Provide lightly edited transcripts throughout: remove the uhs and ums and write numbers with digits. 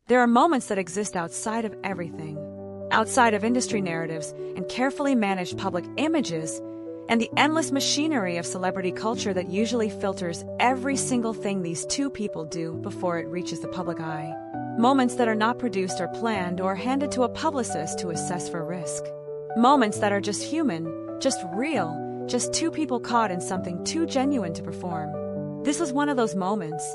There are moments that exist outside of everything, outside of industry narratives and carefully managed public images, and the endless machinery of celebrity culture that usually filters every single thing these two people do before it reaches the public eye. Moments that are not produced or planned or handed to a publicist to assess for risk. Moments that are just human, just real, just two people caught in something too genuine to perform. This was one of those moments.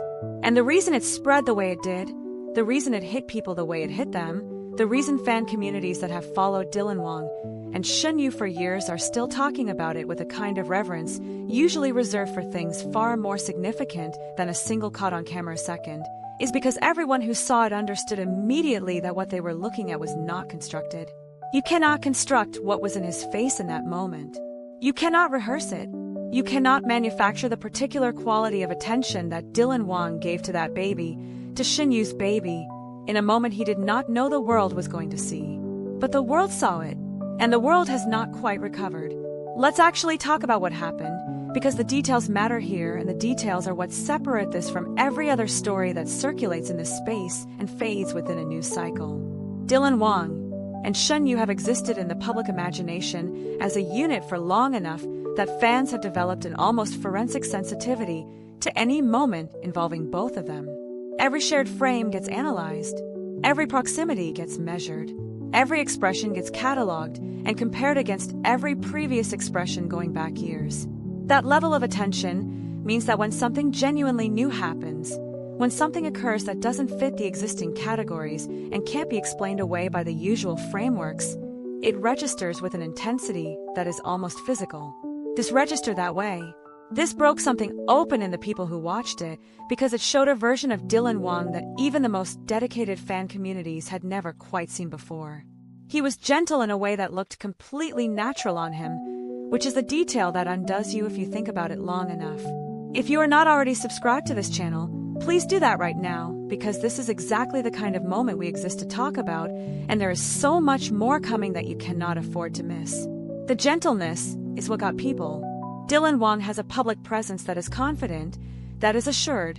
And the reason it spread the way it did, the reason it hit people the way it hit them, the reason fan communities that have followed Dylan Wang and Shen Yue for years are still talking about it with a kind of reverence usually reserved for things far more significant than a single caught-on-camera second, is because everyone who saw it understood immediately that what they were looking at was not constructed. You cannot construct what was in his face in that moment. You cannot rehearse it. You cannot manufacture the particular quality of attention that Dylan Wang gave to that baby, to Shen Yue's baby, in a moment he did not know the world was going to see. But the world saw it, and the world has not quite recovered. Let's actually talk about what happened, because the details matter here, and the details are what separate this from every other story that circulates in this space and fades within a news cycle. Dylan Wang and Shen Yue have existed in the public imagination as a unit for long enough that fans have developed an almost forensic sensitivity to any moment involving both of them. Every shared frame gets analyzed. Every proximity gets measured. Every expression gets cataloged and compared against every previous expression going back years. That level of attention means that when something genuinely new happens, when something occurs that doesn't fit the existing categories and can't be explained away by the usual frameworks, it registers with an intensity that is almost physical. This registered that way. This broke something open in the people who watched it because it showed a version of Dylan Wang that even the most dedicated fan communities had never quite seen before. He was gentle in a way that looked completely natural on him, which is a detail that undoes you if you think about it long enough. If you are not already subscribed to this channel, please do that right now, because this is exactly the kind of moment we exist to talk about, and there is so much more coming that you cannot afford to miss. The gentleness is what got people. Dylan Wang has a public presence that is confident, that is assured,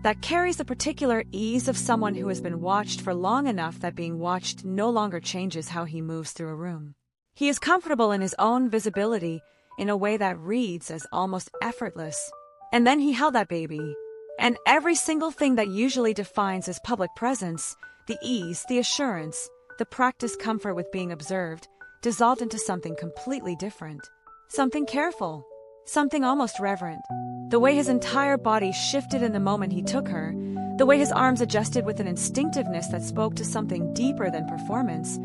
that carries the particular ease of someone who has been watched for long enough that being watched no longer changes how he moves through a room. He is comfortable in his own visibility in a way that reads as almost effortless. And then he held that baby. And every single thing that usually defines his public presence, the ease, the assurance, the practiced comfort with being observed, dissolved into something completely different. Something careful. Something almost reverent. The way his entire body shifted in the moment he took her, the way his arms adjusted with an instinctiveness that spoke to something deeper than performance,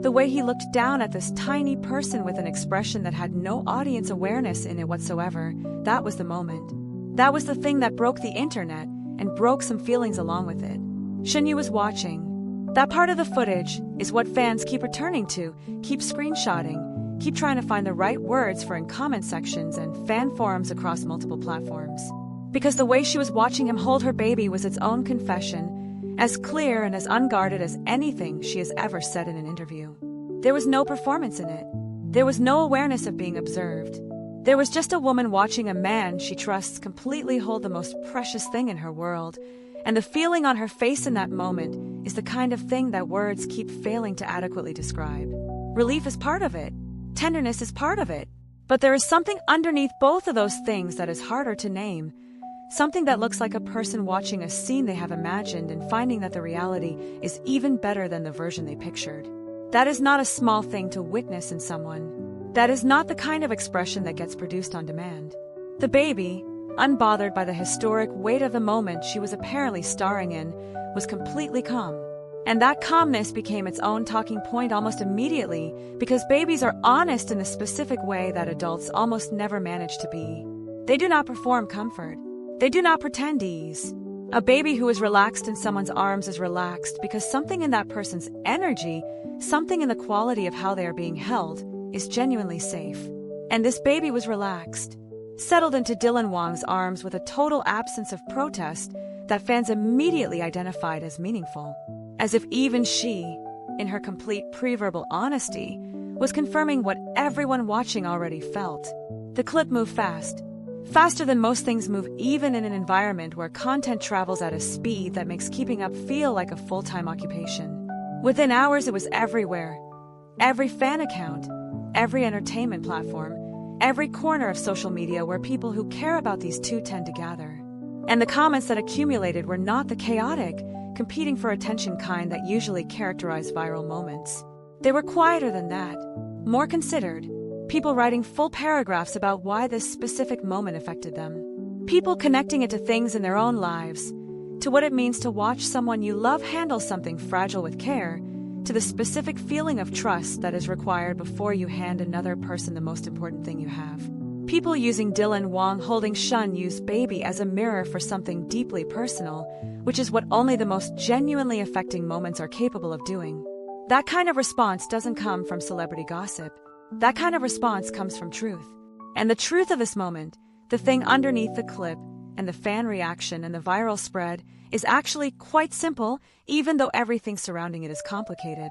the way he looked down at this tiny person with an expression that had no audience awareness in it whatsoever, that was the moment. That was the thing that broke the internet and broke some feelings along with it. Shen Yue was watching. That part of the footage is what fans keep returning to, keep screenshotting, keep trying to find the right words for in comment sections and fan forums across multiple platforms. Because the way she was watching him hold her baby was its own confession, as clear and as unguarded as anything she has ever said in an interview. There was no performance in it. There was no awareness of being observed. There was just a woman watching a man she trusts completely hold the most precious thing in her world, and the feeling on her face in that moment is the kind of thing that words keep failing to adequately describe. Relief is part of it. Tenderness is part of it. But there is something underneath both of those things that is harder to name. Something that looks like a person watching a scene they have imagined and finding that the reality is even better than the version they pictured. That is not a small thing to witness in someone. That is not the kind of expression that gets produced on demand. The baby, unbothered by the historic weight of the moment she was apparently starring in, was completely calm. And that calmness became its own talking point almost immediately because babies are honest in the specific way that adults almost never manage to be. They do not perform comfort. They do not pretend ease. A baby who is relaxed in someone's arms is relaxed because something in that person's energy, something in the quality of how they are being held, is genuinely safe. And this baby was relaxed, settled into Dylan Wang's arms with a total absence of protest that fans immediately identified as meaningful. As if even she, in her complete pre-verbal honesty, was confirming what everyone watching already felt. The clip moved fast. Faster than most things move, even in an environment where content travels at a speed that makes keeping up feel like a full-time occupation. Within hours, it was everywhere. Every fan account, every entertainment platform, every corner of social media where people who care about these two tend to gather. And the comments that accumulated were not the chaotic, competing for attention kind that usually characterize viral moments. They were quieter than that, more considered. People writing full paragraphs about why this specific moment affected them. People connecting it to things in their own lives, to what it means to watch someone you love handle something fragile with care, to the specific feeling of trust that is required before you hand another person the most important thing you have. People using Wang holding Shen Yue's baby as a mirror for something deeply personal, which is what only the most genuinely affecting moments are capable of doing. That kind of response doesn't come from celebrity gossip. That kind of response comes from truth. And the truth of this moment, the thing underneath the clip, and the fan reaction and the viral spread, is actually quite simple, even though everything surrounding it is complicated.